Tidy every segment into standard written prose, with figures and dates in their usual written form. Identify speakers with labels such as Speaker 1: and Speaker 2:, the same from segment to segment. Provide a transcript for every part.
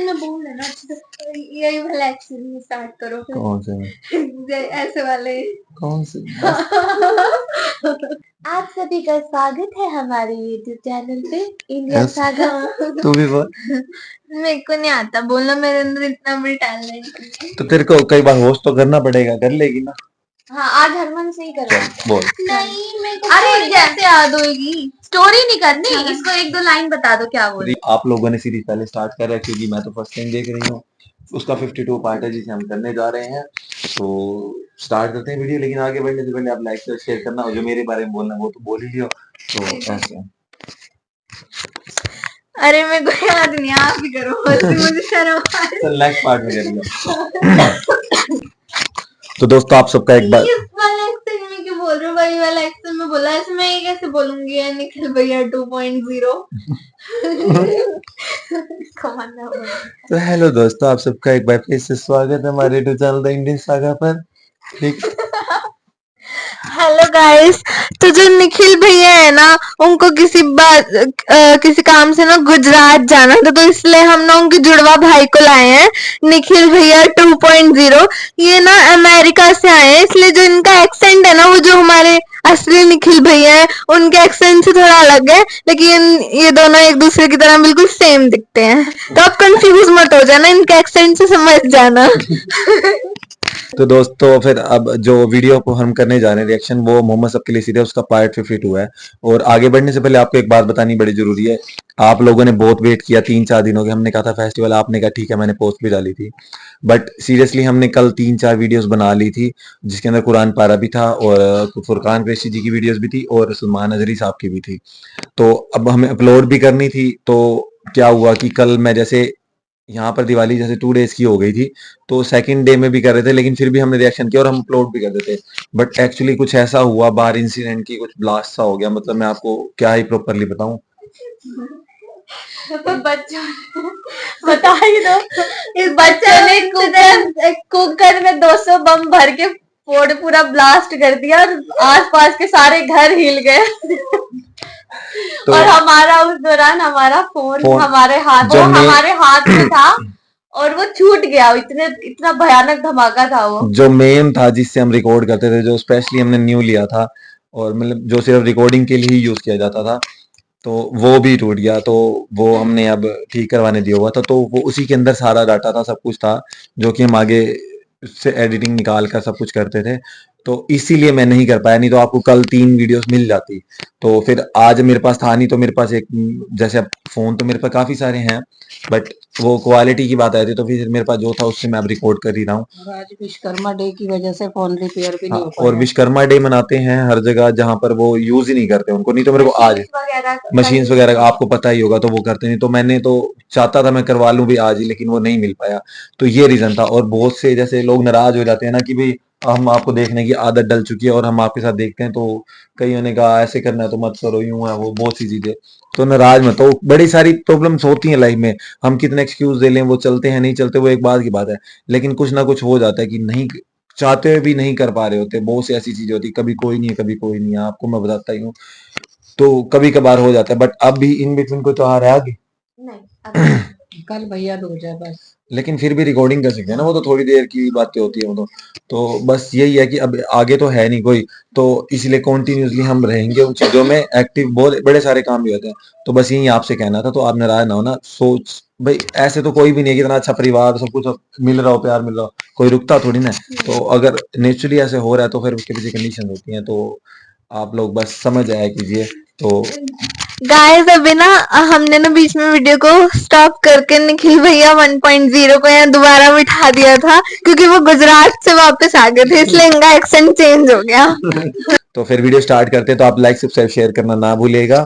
Speaker 1: में बोल देना अच्छे से, यही वाला एक्शन स्टार्ट करो फिर।
Speaker 2: कौन से?
Speaker 1: ऐसे वाले।
Speaker 2: कौन से?
Speaker 1: आप सभी का स्वागत है हमारे YouTube चैनल पे इंडियन सागा।
Speaker 2: तू भी बोल।
Speaker 1: मेरे को नहीं आता बोलना, मेरे अंदर इतना भी टैलेंट नहीं है।
Speaker 2: तो तेरे को कई बार होस्ट तो करना पड़ेगा, कर लेगी ना?
Speaker 1: हाँ, आज हरमन से ही करो।
Speaker 2: बोल।
Speaker 1: नहीं, मेरे को अरे जैसे याद होगी, स्टोरी नहीं करनी, इसको एक दो लाइन बता दो क्या बोल।
Speaker 2: आप लोगों ने सीरीज पहले स्टार्ट कर रहा है, क्योंकि मैं तो फर्स्ट टाइम देख रही हूँ। उसका 52 पार्ट है जिसे हम करने जा रहे हैं, तो स्टार्ट करते हैं वीडियो। लेकिन आगे बढ़ने से पहले आप लाइक शेयर करना, और जो मेरे बारे में बोलना है वो तो बोल ही लियो। तो ऐसे
Speaker 1: अरे मेरे को याद नहीं, आप ही करो, मुझे शर्म आ रही है।
Speaker 2: चल नेक्स्ट पार्ट में कर लियो। तो दोस्तों आप सबका एक बार
Speaker 1: इस वाला एक्शन में क्यों बोल रहे हो? वही वाला एक्शन में बोला, ऐसे मैं ये कैसे बोलूंगी यार? निखिल भैया 2.0।
Speaker 2: तो हेलो दोस्तों, आप सबका एक बार फिर से स्वागत है हमारे YouTube channel the Indian saga पर। ठीक।
Speaker 1: हेलो गाइस, तो जो निखिल भैया है ना, उनको किसी काम से ना गुजरात जाना था, तो इसलिए हम ना उनके जुड़वा भाई को लाए हैं, निखिल भैया 2.0। ये ना अमेरिका से आए हैं, इसलिए जो इनका एक्सेंट है ना, वो जो हमारे असली निखिल भैया है उनके एक्सेंट से थोड़ा अलग है, लेकिन ये दोनों एक दूसरे की तरह बिल्कुल सेम दिखते हैं। तो आप कंफ्यूज मत हो जाना, इनके एक्सेंट से समझ जाना।
Speaker 2: तो दोस्तों फिर अब जो वीडियो को हम करने जा रहे हैं रिएक्शन, वो मोहम्मद सबके लिए सीधे उसका पार्ट 52 है। और आगे बढ़ने से पहले आपको एक बात बतानी बड़ी जरूरी है। आप लोगों ने बहुत वेट किया, 3-4 दिन हो गए। हमने कहा था फेस्टिवल, आपने कहा ठीक है, मैंने पोस्ट भी डाली थी। बट सीरियसली हमने कल 3-4 वीडियोस बना ली थी, जिसके अंदर कुरान पारा भी था, और फुरकान कुरैशी जी की वीडियोस भी थी, और सलमान अजहरी साहब की भी थी। तो अब हमें अपलोड भी करनी थी। तो क्या हुआ कि कल मैं जैसे यहाँ पर दिवाली जैसे 2 डेज की हो गई थी, तो सेकंड डे में भी कर रहे थे, लेकिन फिर भी हमने रिएक्शन किया और हम अपलोड भी कर देते। बट एक्चुअली कुछ ऐसा हुआ बाहर, इंसिडेंट की कुछ ब्लास्ट सा हो गया। मतलब मैं आपको क्या ही प्रॉपरली बताऊं।
Speaker 1: बच्चों बता ही दो। इस बच्चे ने कुकर में 200 बम भर के फोड़ पूरा ब्लास्ट कर दिया, और आसपास के सारे घर हिल गए।
Speaker 2: तो
Speaker 1: और हमारा उस दौरान हमारा फोन हमारे हाथ में था, और वो छूट गया। इतना भयानक धमाका था वो।
Speaker 2: जो मेन था जिससे हम रिकॉर्ड करते थे, जो स्पेशली हमने न्यू लिया था, और मतलब जो सिर्फ रिकॉर्डिंग के लिए ही यूज किया जाता था, तो वो भी टूट गया। तो वो हमने अब ठीक करवाने दिया हुआ था। तो वो उसी के अंदर सारा डाटा था, सब कुछ था, जो कि हम आगे उससे एडिटिंग निकाल कर सब कुछ करते थे। तो इसीलिए मैं नहीं कर पाया, नहीं तो आपको कल 3 वीडियोस मिल जाती। तो फिर आज मेरे पास था नहीं, तो मेरे पास एक जैसे अब फोन तो मेरे पास काफी सारे हैं, बट वो क्वालिटी की बात आई थी, तो फिर मेरे पास जो था उससे मैं अब रिकॉर्ड कर ही रहा हूँ।
Speaker 3: आज विश्वकर्मा डे की वजह से फोन रिपेयर भी नहीं हो पाया।
Speaker 2: और विश्वकर्मा डे मनाते हैं हर जगह जहां पर वो यूज ही नहीं करते उनको, नहीं तो मेरे को आज मशीन्स वगैरह आपको पता ही होगा, तो वो करते नहीं। तो मैंने तो चाहता था मैं करवा लूं भी आज ही, लेकिन वो नहीं मिल पाया। तो ये रीजन था। और बहुत से जैसे लोग नाराज हो जाते हैं ना कि भाई हम आपको देखने की आदत डल चुकी है और हम आपके साथ देखते हैं, तो कईयों ने कहा ऐसे करना है तो मत करो, यूं है वो, बहुत सी चीजें। तो नाराज मत हो, बड़ी सारी प्रॉब्लम्स होती हैं लाइफ में। हम कितने एक्सक्यूज दे लें, वो चलते हैं नहीं चलते, वो एक बात की बात है। लेकिन कुछ ना कुछ हो जाता है कि नहीं चाहते हुए भी नहीं कर पा रहे होते। बहुत सी ऐसी चीजें होती, कभी कोई नहीं है, कभी कोई नहीं है, आपको मैं बताता ही हूँ। तो कभी कभार हो जाता है, बट अब भी इन बिटवीन कोई त्योहार है आगे
Speaker 1: नहीं,
Speaker 3: कल भैया दूज है बस।
Speaker 2: लेकिन फिर भी रिकॉर्डिंग कर सकते हैं ना, वो तो थोड़ी देर की बातें होती है वो तो बस यही है कि अब आगे तो है नहीं कोई, तो इसलिए कॉन्टिन्यूसली हम रहेंगे उन चीजों में एक्टिव। बहुत बड़े सारे काम भी होते हैं। तो बस यही आपसे कहना था। तो आप नाराज ना हो ना। सोच भाई, ऐसे तो कोई भी नहीं है, कितना अच्छा परिवार, सब कुछ मिल रहा हो, प्यार मिल रहा हो, कोई रुकता थोड़ी ना। तो अगर नेचुरली ऐसे हो रहा है, तो फिर उसके पीछे कंडीशन होती है। तो आप लोग बस समझ आया कीजिए। तो
Speaker 1: गाइस अभी ना हमने ना बीच में वीडियो को स्टॉप करके निखिल भैया 1.0 को यहाँ दोबारा बिठा दिया था, क्योंकि वो गुजरात से वापस आ गए थे, इसलिए इनका एक्सेंट चेंज हो गया।
Speaker 2: तो फिर वीडियो स्टार्ट करते हैं। तो आप लाइक सब्सक्राइब शेयर करना ना भूलिएगा।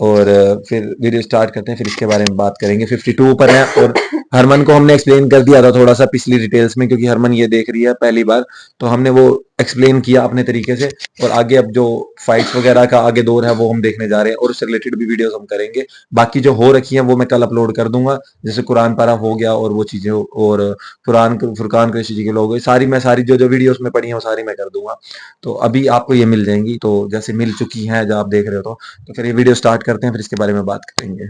Speaker 2: और फिर वीडियो स्टार्ट करते हैं, फिर इसके बारे में बात करेंगे। 52 पर है, और हरमन को हमने एक्सप्लेन कर दिया था थोड़ा सा पिछली डिटेल्स में, क्योंकि हरमन ये देख रही है पहली बार, तो हमने वो एक्सप्लेन किया अपने तरीके से। और आगे अब जो फाइट्स वगैरह का आगे दौर है वो हम देखने जा रहे हैं, और उससे रिलेटेड भी वीडियोस हम करेंगे। बाकी जो हो रखी है वो मैं कल अपलोड कर दूंगा, जैसे कुरान पारा हो गया और वो चीजें, और फुरकान कुरैशी जी के लोग, सारी जो जो वीडियोस में पड़ी है वो सारी मैं कर दूंगा। तो अभी आपको ये मिल जाएंगी, तो जैसे मिल चुकी हैं जब आप देख रहे हो। तो फिर ये वीडियो स्टार्ट करते हैं, फिर इसके बारे में बात करेंगे।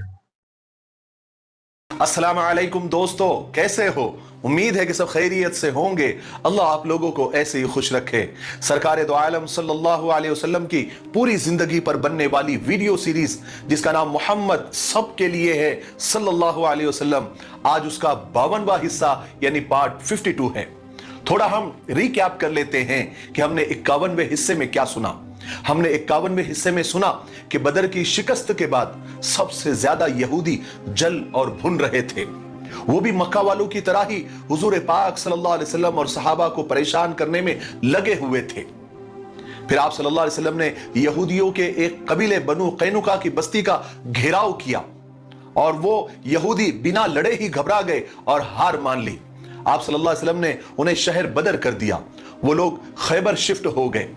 Speaker 4: अस्सलाम वालेकुम दोस्तों, कैसे हो? उम्मीद है कि सब खैरियत से होंगे। अल्लाह आप लोगों को ऐसे ही खुश रखे। सरकार दो आलम सल्लल्लाहु अलैहि वसल्लम की पूरी जिंदगी पर बनने वाली वीडियो सीरीज जिसका नाम मोहम्मद सबके लिए है सल्लल्लाहु अलैहि वसल्लम, आज उसका 52वां हिस्सा यानी पार्ट 52 है। थोड़ा हम रिकैप कर लेते हैं कि हमने 51वें हिस्से में क्या सुना। हमने 51वें हिस्से में सुना कि बदर की शिकस्त के बाद सबसे ज्यादा यहूदी जल और भुन रहे थे, वो भी मक्का वालों की तरह ही हुजूर पाक सल्लल्लाहु अलैहि वसल्लम और सहाबा को परेशान करने में लगे हुए थे। फिर आप सल्लल्लाहु अलैहि वसल्लम ने यहूदियों के एक कबीले बनु कैनुका की बस्ती का घेराव किया और वो यहूदी बिना लड़े ही घबरा गए और हार मान ली। आप सल्लल्लाहु अलैहि वसल्लम ने उन्हें शहर बदर कर दिया, वो लोग खैबर शिफ्ट हो गए।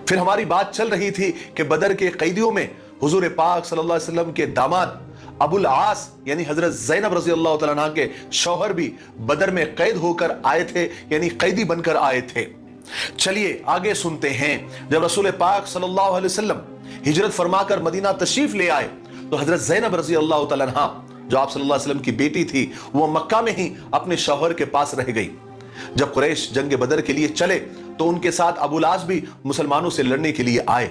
Speaker 4: फिर हमारी बात चल रही थी कि बदर के कैदियों में हुजूर पाक सल्लल्लाहु अलैहि वसल्लम के दामाद अबुल आस यानी हजरत ज़ैनब रज़ी अल्लाह तआला अन्हा के शौहर भी बदर में कैद होकर आए थे, यानी कैदी बनकर आए थे। चलिए आगे सुनते हैं। जब रसूल पाक सल्लल्लाहु अलैहि वसल्लम हिजरत फरमाकर मदीना तशरीफ ले आए तो हजरत ज़ैनब रज़ी अल्लाह तआला अन्हा जो आप सल्लल्लाहु अलैहि वसल्लम की बेटी थी, वो मक्का में ही अपने शौहर के पास रह गई। जब कुरैश जंग बदर के लिए चले तो उनके साथ अबुल आस भी मुसलमानों से लड़ने के लिए आए।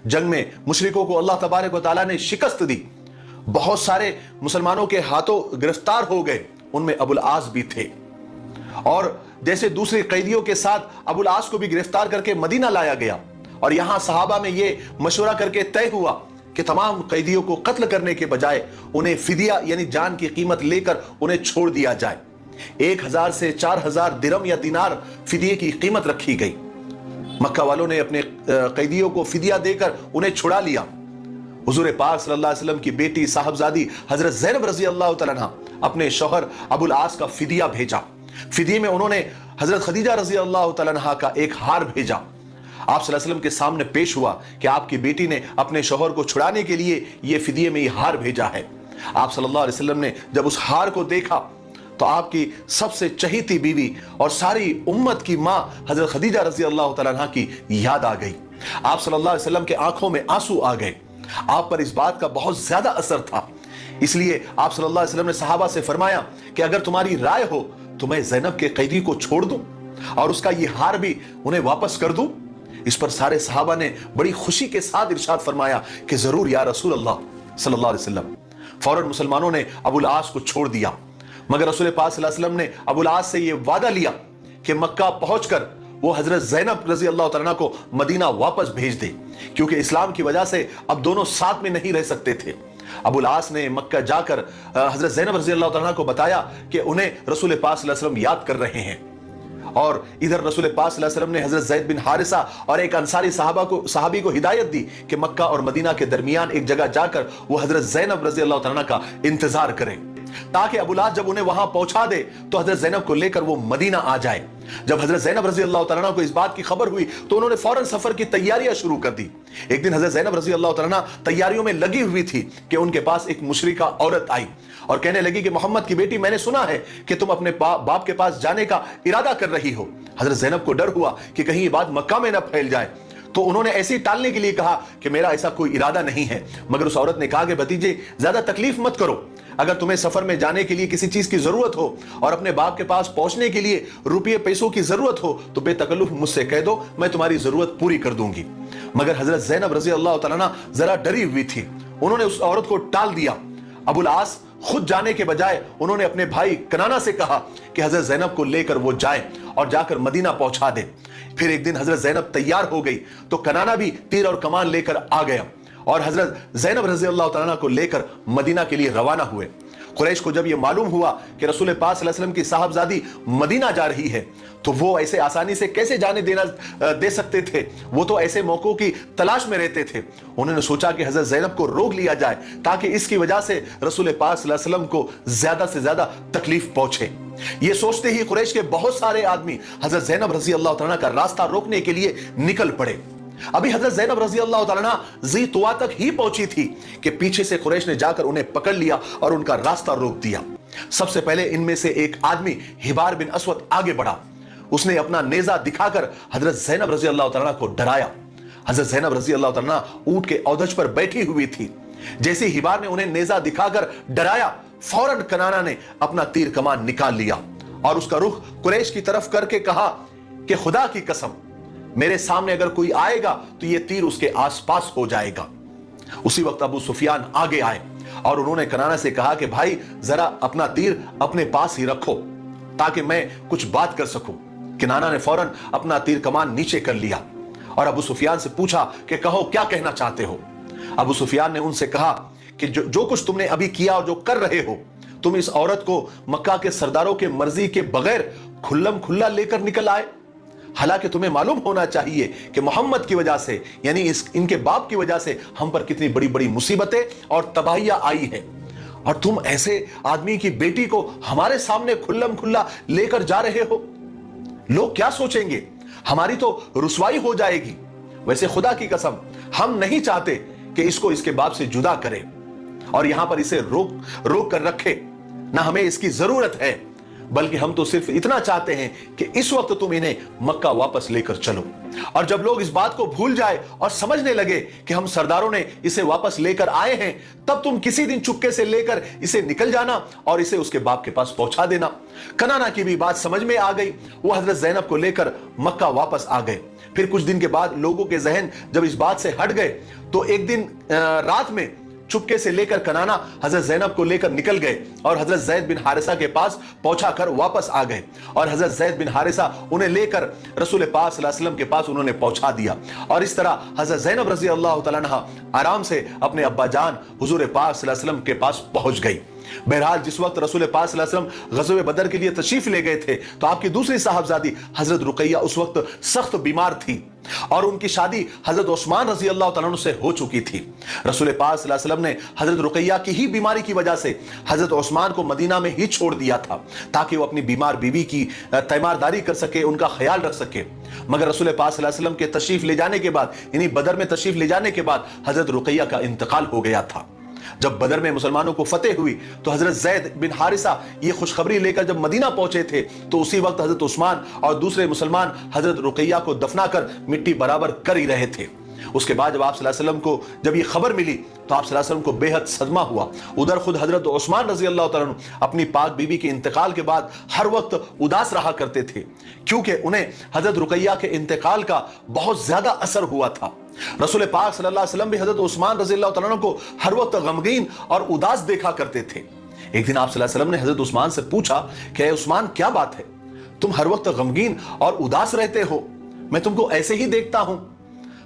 Speaker 4: जंग में मुशरिकों को अल्लाह तबारक व तआला ने शिकस्त दी, बहुत सारे मुसलमानों के हाथों गिरफ्तार हो गए, उनमें अबुल आस भी थे। और जैसे दूसरे कैदियों के साथ अबुल आस को भी गिरफ्तार करके मदीना लाया गया और यहां सहाबा में यह मशवरा करके तय हुआ कि तमाम कैदियों को कत्ल करने के बजाय उन्हें फिदिया यानी जान की कीमत लेकर उन्हें छोड़ दिया जाए। 1000 से 4000 दिरम या दिनार फिदिये की कीमत रखी गई। मक्का वालों ने अपने कैदियों को फिदिया देकर उन्हें छुड़ा लिया। हुजूर पाक सल्लल्लाहु अलैहि वसल्लम की बेटी साहबजादी हजरत ज़ैनब रज़ी अल्लाह तआला अन्हा अपने शौहर अबुल आस का फिदिया भेजा। फिदिये में उन्होंने हजरत खदीजा रज़ी अल्लाह तआला अन्हा का एक हार भेजा। आप सल्लल्लाहु अलैहि वसल्लम के सामने पेश हुआ कि आपकी बेटी ने अपने शौहर को छुड़ाने के लिए यह फिदिये में यह हार भेजा है। आप सल्लल्लाहु अलैहि वसल्लम ने जब उस हार को देखा तो आपकी सबसे चहीती बीवी और सारी उम्मत की मां हजरत खदीजा रज़ी अल्लाह तआला अन्हा की याद आ गई। आप सल्लल्लाहु अलैहि वसल्लम के आंखों में आंसू आ गए। आप पर इस बात का बहुत ज्यादा असर था, इसलिए आप सल्लल्लाहु अलैहि वसल्लम ने सहाबा से फरमाया कि अगर तुम्हारी राय हो तो मैं ज़ैनब के कैदी को छोड़ दूं और उसका ये हार भी उन्हें वापस कर दूं। इस पर सारे सहाबा ने बड़ी खुशी के साथ इरशाद फरमाया कि जरूर या रसूल अल्लाह सल्लल्लाहु अलैहि वसल्लम। फौरन मुसलमानों ने अबुल आस को छोड़ दिया, मगर रसूल पाक सल्लल्लाहु अलैहि वसल्लम ने अबुल आस से यह वादा लिया कि मक्का पहुंचकर वो हजरत ज़ैनब रज़ी अल्लाह तआला को मदीना वापस भेज दे, क्योंकि इस्लाम की वजह से अब दोनों साथ में नहीं रह सकते थे। अबुल आस ने मक्का जाकर हजरत ज़ैनब रज़ी अल्लाह तआला को बताया कि उन्हें रसूल पाक सल्लल्लाहु अलैहि वसल्लम याद कर रहे हैं। और इधर रसूल पाक सल्लल्लाहु अलैहि वसल्लम ने हजरत ज़ैद बिन हारिसा और एक अंसारी सहाबी को हिदायत दी कि मक्का और मदीना के दरमियान एक जगह जाकर वो हजरत ज़ैनब रज़ी अल्लाह तआला का इंतजार करें, ताकि अबुल आस जब उन्हें वहां पहुंचा दे तो हजरत ज़ैनब को लेकर वो मदीना आ जाए। जब हजरत ज़ैनब रज़ी अल्लाह तआला को इस बात की खबर हुई तो उन्होंने फौरन सफर की तैयारियां शुरू कर दी। एक दिन हजरत ज़ैनब रज़ी अल्लाह तआला तैयारियों में लगी हुई थी कि उनके पास एक मुशरिका औरत आई और कहने लगी कि मोहम्मद की बेटी, मैंने सुना है कि तुम अपने बाप के पास जाने का इरादा कर रही हो। हजरत ज़ैनब को डर हुआ कि कहीं ये बात मक्का में न फैल जाए, तो उन्होंने ऐसे ही टालने के लिए कहा कि मेरा ऐसा कोई इरादा नहीं है। मगर उस औरत ने कहा कि भतीजे ज्यादा तकलीफ मत करो, अगर तुम्हें सफर में जाने के लिए किसी चीज की जरूरत हो और अपने बाप के पास पहुंचने के लिए रुपये पैसों की जरूरत हो तो बेतकल्लुफ मुझसे कह दो, मैं तुम्हारी जरूरत पूरी कर दूंगी। मगर हजरत ज़ैनब रज़ी अल्लाह तआला अन्हा जरा डरी हुई थी, उन्होंने उस औरत को टाल दिया। अबुल आस खुद जाने के बजाय उन्होंने अपने भाई कनाना से कहा कि हजरत ज़ैनब को लेकर वो जाए और जाकर मदीना पहुंचा दे। फिर एक दिन हजरत ज़ैनब तैयार हो गई तो कनाना भी तीर और कमान लेकर आ गया और हजरत ज़ैनब रज़ी अल्लाह तआला के लेकर मदीना के लिए रवाना हुए। कुरैश को जब यह मालूम हुआ कि रसूल पाक सल्लल्लाहु अलैहि वसल्लम की साहबजादी मदीना जा रही है तो वो ऐसे आसानी से कैसे जाने दे सकते थे, वो तो ऐसे मौकों की तलाश में रहते थे। उन्होंने सोचा कि हजरत ज़ैनब को रोक लिया जाए ताकि इसकी वजह से रसूल पाक सल्लल्लाहु अलैहि वसल्लम को ज्यादा से ज्यादा तकलीफ पहुंचे। ये सोचते ही कुरैश के बहुत सारे आदमी हजरत ज़ैनब रज़ी अल्लाह तआला का रास्ता रोकने के लिए निकल पड़े। अभी हजरत ज़ैनब रज़ी अल्लाह तआला ज़ी तुआ तक ही पहुंची थी कि पीछे से कुरैश ने जाकर उन्हें पकड़ लिया और उनका रास्ता रोक दिया। सबसे पहले इनमें से एक आदमी हिबार बिन अस्वद आगे बढ़ा, उसने अपना नेजा दिखाकर हजरत ज़ैनब रज़ी अल्लाह तआला को डराया। हजरत ज़ैनब रज़ी अल्लाह तआला ऊंट के औदज पर बैठी हुई थी। जैसे हिबार ने उन्हें नेजा दिखाकर डराया फौरन कनाना ने अपना तीर कमान निकाल लिया और उसका रुख कुरैश की तरफ करके कहा कि खुदा की कसम, मेरे सामने अगर कोई आएगा तो यह तीर उसके आसपास हो जाएगा। उसी वक्त अबू सुफियान आगे आए और उन्होंने कनाना से कहा कि भाई जरा अपना तीर अपने पास ही रखो ताकि मैं कुछ बात कर सकूं। कनाना ने फौरन अपना तीर कमान नीचे कर लिया और अबू सुफियान से पूछा कि कहो क्या कहना चाहते हो। अबू सुफियान ने उनसे कहा कि जो कुछ तुमने अभी किया और जो कर रहे हो, तुम इस औरत को मक्का के सरदारों के मर्जी के बगैर खुल्लम खुल्ला लेकर निकल आए। हालांकि तुम्हें मालूम होना चाहिए कि मोहम्मद की वजह से, यानी इनके बाप की वजह से हम पर कितनी बड़ी बड़ी मुसीबतें और तबाहियां आई हैं, और तुम ऐसे आदमी की बेटी को हमारे सामने खुल्लम खुल्ला लेकर जा रहे हो। लोग क्या सोचेंगे, हमारी तो रुसवाई हो जाएगी। वैसे खुदा की कसम, हम नहीं चाहते कि इसको इसके बाप से जुदा करें और यहां पर इसे रोक कर रखे, ना हमें इसकी जरूरत है, बल्कि हम तो सिर्फ इतना चाहते हैं कि इस वक्त तुम इन्हें मक्का वापस लेकर चलो। और जब लोग इस बात को भूल जाए और समझने लगे कि हम सरदारों ने इसे वापस लेकर आए हैं, तब तुम किसी दिन चुपके से लेकर इसे निकल जाना और इसे उसके बाप के पास पहुंचा देना। कनाना की भी बात समझ में आ गई। वो हजरत ज़ैनब को लेकर मक्का वापस आ गए। फिर कुछ दिन के बाद लोगों के जहन जब इस बात से हट गए तो एक दिन रात में चुपके से लेकर कनाना हजरत ज़ैनब को लेकर निकल गए और हजरत ज़ैद बिन हारिसा के पास पहुंचाकर वापस आ गए और हजरत ज़ैद बिन हारिसा उन्हें लेकर रसूल पाक सल्लल्लाहु अलैहि वसल्लम के पास उन्होंने पहुंचा दिया। और इस तरह हजरत ज़ैनब रज़ी अल्लाह तआला अन्हा आराम से अपने अब्बा जान हुजूर पाक सल्लल्लाहु अलैहि वसल्लम के पास पहुंच गई। बहरहाल जिस वक्त रसूल पाक सल्लल्लाहु अलैहि वसल्लम ग़ज़वे बदर के लिए तशरीफ ले गए थे तो आपकी दूसरी साहबजादी हजरत रुकैया उस वक्त सख्त बीमार थी और उनकी शादी हजरत उस्मान रजी अल्लाह तआला अन्हु से हो चुकी थी। रसूल पाक सल्लल्लाहु अलैहि वसल्लम ने हजरत रुकैया की ही बीमारी की वजह से हजरत उस्मान को मदीना में ही छोड़ दिया था ताकि वो अपनी बीमार बीवी की तीमारदारी कर सके, उनका ख्याल रख सके। मगर रसूल पाक सल्लल्लाहु अलैहि वसल्लम के तशरीफ ले जाने के बाद, यानी बदर में तशरीफ ले जाने के बाद हजरत रुकैया का इंतकाल हो गया था। जब बदर में मुसलमानों को फतेह हुई तो हजरत ज़ैद बिन हारिसा ये खुशखबरी लेकर जब मदीना पहुंचे थे तो उसी वक्त हजरत उस्मान और दूसरे मुसलमान हजरत रुकैया को दफनाकर मिट्टी बराबर कर ही रहे थे। उसके बाद जब आप सल्लल्लाहु अलैहि वसल्लम को जब ये खबर मिली तो आप सल्लल्लाहु अलैहि वसल्लम को बेहद सदमा हुआ। उधर खुद हजरत उस्मान रजी अल्लाह तआला अन्हु अपनी पाक बीबी के इंतकाल के बाद हर वक्त उदास रहा करते थे क्योंकि उन्हें हजरत रुकैया के इंतकाल का बहुत ज्यादा असर हुआ था। रसूल पाक सल्लल्लाहु अलैहि वसल्लम भी हजरत उस्मान रजी अल्लाह तआला अन्हु को हर वक्त गमगीन और उदास देखा करते थे। एक दिन आप सल्लल्लाहु अलैहि वसल्लम ने हजरत उस्मान से पूछा कि उस्मान क्या बात है, तुम हर वक्त गमगीन और उदास रहते हो, मैं तुमको ऐसे ही देखता हूं।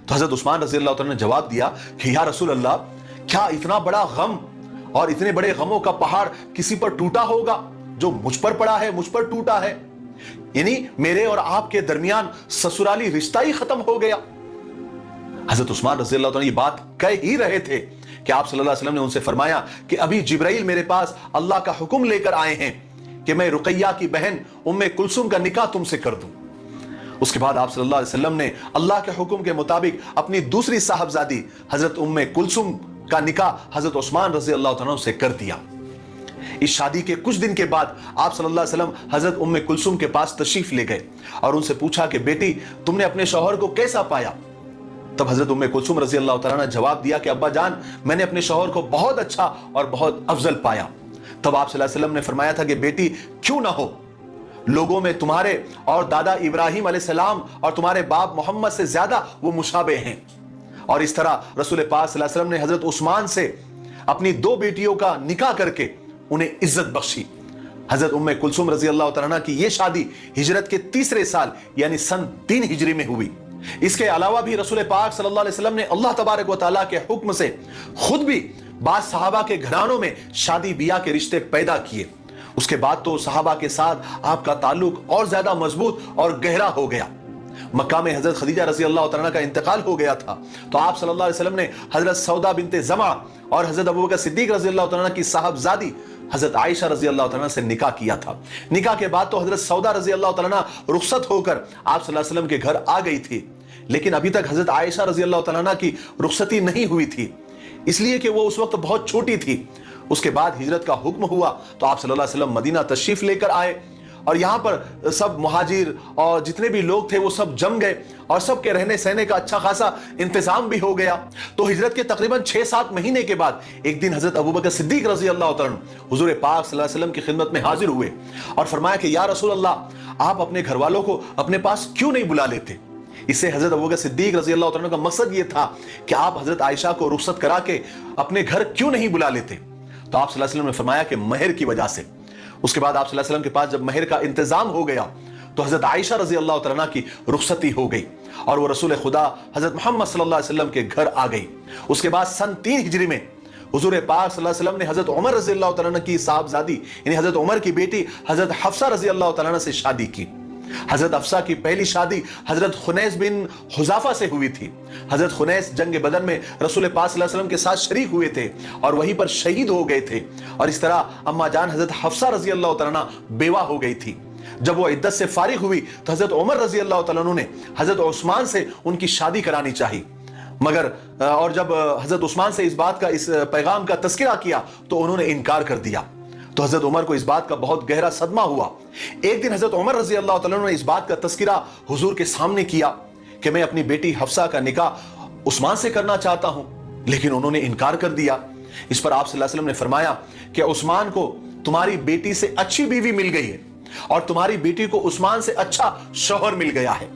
Speaker 4: तो हजरत उस्मान रजी अल्लाह तआला ने जवाब दिया कि या रसूल अल्लाह, क्या इतना बड़ा गम और इतने बड़े गमों का पहाड़ किसी पर टूटा होगा जो मुझ पर पड़ा है, मुझ पर टूटा है, यानी मेरे और आपके दरमियान ससुराली रिश्ता ही खत्म हो गया। हजरत उस्मान रज़ी अल्लाह तआला ये बात कह ही रहे थे कि आप सल्लल्लाहु अलैहि वसल्लम ने उनसे फरमाया कि अभी जिब्राइल मेरे पास अल्लाह का हुक्म लेकर आए हैं कि मैं रुकैया की बहन उम्मे कुलसुम का निकाह तुमसे कर दूं। उसके बाद आप सल्लल्लाहु अलैहि वसल्लम ने अल्लाह के हुक्म के मुताबिक अपनी दूसरी साहबजादी हजरत उम्मे कुलसुम का निकाह हजरत उस्मान रज़ी अल्लाह तआला से कर दिया। इस शादी के कुछ दिन के बाद आप सल्लल्लाहु अलैहि वसल्लम हजरत उम्मे कुलसुम के पास तशरीफ ले गए और उनसे पूछा कि बेटी, तुमने अपने शौहर को कैसा पाया? तब हजरत उम्मे कुलसुम रजी अल्लाह तआला ने जवाब दिया कि अब्बा जान, मैंने अपने शौहर को बहुत अच्छा और बहुत अफजल पाया। तब आप सल्लल्लाहु अलैहि वसल्लम ने फरमाया था कि बेटी, क्यों ना हो, लोगों में तुम्हारे और दादा इब्राहिम अलैहिस्सलाम और तुम्हारे बाप मोहम्मद से ज्यादा वो मुशाबे हैं। और इस तरह रसूल पाक सल्लल्लाहु अलैहि वसल्लम ने हजरत उस्मान से अपनी दो बेटियों का निकाह करके उन्हें इज्जत बख्शी। हजरत उम्मे कुलसुम रजी अल्लाह तआला की यह शादी हिजरत के तीसरे साल यानी सन 3 हिजरी में हुई। इसके अलावा भी रसूल पाक सल्लल्लाहु अलैहि वसल्लम ने अल्लाह तबारक व तआला के हुक्म से खुद भी बाद सहाबा के घरानों में शादी बियाह के रिश्ते पैदा किए। उसके बाद तो सहाबा के साथ आपका ताल्लुक और ज्यादा मजबूत और गहरा हो गया। मक्का में हजरत खदीजा रजी अल्लाह तआला का इंतकाल हो गया था तो आप सल्लल्लाहु अलैहि वसल्लम ने हजरत सौदा बिनते जमा और हजरत अबू बकर सिद्दीक रजी अल्लाह तआला की साहबजादी हजरत आयशा रजी अल्लाह तआला से निकाह किया था। निकाह के बाद तो हजरत सौदा रजी अल्लाह तआला रुखसत होकर आप सल्लल्लाहु अलैहि वसल्लम के घर आ गई थी, लेकिन अभी तक हजरत आयशा रजी अल्लाह तआला की रुखसती नहीं हुई थी, इसलिए कि वो उस वक्त बहुत छोटी थी। उसके बाद हिजरत का हुक्म हुआ तो आप सल्लल्लाहु अलैहि वसल्लम मदीना तशरीफ लेकर आए और यहां पर सब मुहाजिर और जितने भी लोग थे वो सब जम गए और सबके रहने सहने का अच्छा खासा इंतजाम भी हो गया। तो हिजरत के तकरीबन 6-7 महीने के बाद एक दिन हजरत अबू बकर सिद्दीक रजी अल्लाह तआला अन्हु हुजूर पाक सल्लल्लाहु अलैहि वसल्लम की खिदमत में हाजिर हुए और फरमाया कि या रसूल अल्लाह, आप अपने घर वालों को अपने पास क्यों नहीं बुला लेते। इससे हजरत अबू बकर सिद्दीक रजी अल्लाह तआला अन्हु का मकसद ये था कि आप हजरत आयशा को रुखसत करा के अपने घर क्यों नहीं बुला लेते। तो आप सल्लल्लाहु अलैहि वसल्लम ने फरमाया कि महर की वजह से। उसके बाद आप सल्लल्लाहु अलैहि वसल्लम के पास जब महर का इंतजाम हो गया तो हजरत आयशा रजी अल्लाह तआला की रुखसती हो गई और वो रसूल खुदा हजरत मोहम्मद सल्लल्लाहु अलैहि वसल्लम के घर आ गई। उसके बाद सन 3 हिजरी में हुजूर पाक सल्लल्लाहु अलैहि वसल्लम ने हजरत उमर रजी अल्लाह तआला की साहबजादी यानी हजरत उमर की बेटी हजरत हफ्सा रजी अल्लाह तआला से शादी की। हजरत हफ्सा की पहली शादी हजरत खुनैस बिन हुजाफा से हुई थी। हजरत खुनैस जंग बदर में रसूल पाक सल्लल्लाहु अलैहि वसल्लम के साथ शरीक हुए थे और वहीं पर शहीद हो गए थे और इस तरह अम्मा जान हजरत हफ्सा रजी अल्लाह तआला बेवा हो गई थी। जब वो इद्दत से फारिग हुई तो हजरत उमर रजी अल्लाह तआला ने हजरत उस्मान से उनकी शादी करानी चाहिए, मगर और जब हजरत उस्मान से इस बात का इस पैगाम का तस्करा किया तो उन्होंने इनकार कर दिया। तो हजरत उमर को इस बात का बहुत गहरा सदमा हुआ। एक दिन हजरत उमर रजी अल्लाह तआला ने इस बात का तस्करा हुजूर के सामने किया कि मैं अपनी बेटी हफ्सा का निकाह उस्मान से करना चाहता हूं, लेकिन उन्होंने इनकार कर दिया। इस पर आप सल्लल्लाहु अलैहि वसल्लम ने फरमाया कि उस्मान को तुम्हारी बेटी से अच्छी बीवी मिल गई है और तुम्हारी बेटी को उस्मान से अच्छा शौहर मिल गया है।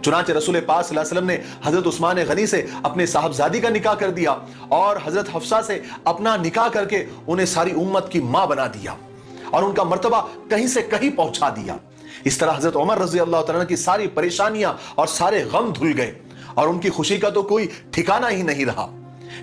Speaker 4: चुनांचे रसूल पाक सल्लल्लाहु अलैहि वसल्लम ने हजरत उस्मान गनी से अपने साहबजादी का निकाह कर दिया और हजरत हफ्सा से अपना निकाह करके उन्हें सारी उम्मत की मां बना दिया और उनका मर्तबा कहीं से कहीं पहुंचा दिया। इस तरह हजरत उमर रजी अल्लाह तआला की सारी परेशानियां और सारे गम धुल गए और उनकी खुशी का तो कोई ठिकाना ही नहीं रहा।